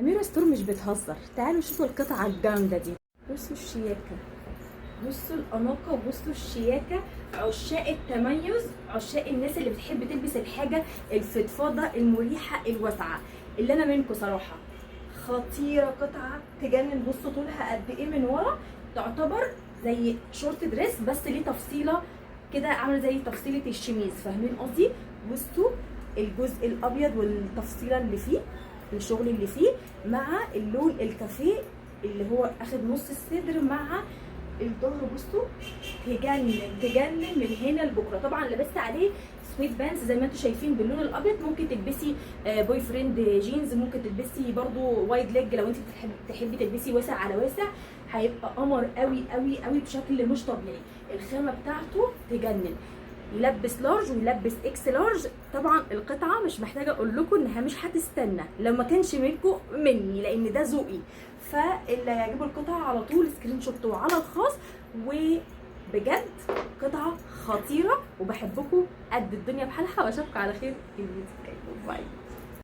ميرا ستور مش بتهزر. تعالوا شوفوا القطعه الجامده دي. بصوا الشياكه، بصوا الاناقه، وبصوا الشياكه. عشاق التميز، عشاق الناس اللي بتحب تلبس الحاجه الفضفاضه المريحه الواسعه، اللي انا منكم صراحه. خطيره، قطعه تجنن. بصوا طولها قد ايه من ورا، تعتبر زي شورت دريس بس ليه تفصيله كده عامله زي تفصيله الشميز، فاهمين قصدي؟ بصوا الجزء الابيض والتفصيله اللي فيه، الشغل اللي فيه، مع اللون الكافيه اللي هو اخد نص الصدر مع الظهر. بصوا تجنن تجنن من هنا لبكره. طبعا لبست عليه سويت بانس زي ما انتم شايفين باللون الابيض. ممكن تلبسي بوي فريند جينز، ممكن تلبسي برضو وايد ليج لو انت تحبي تلبسي واسع على واسع. هيبقى قمر قوي قوي قوي بشكل مش طبيعي. الخامه بتاعته تجنن، يلبس لارج ويلبس اكس لارج. طبعا القطعه مش محتاجه اقول لكم انها مش هتستنى لو ما كانش منكم مني، لان ده ذوقي. فاللي هيعجبه القطعه على طول سكرين شوت على الخاص. وبجد قطعه خطيره، وبحبكم قد الدنيا بحالها، واشوفكم على خير في الفيديو الجاي. باي.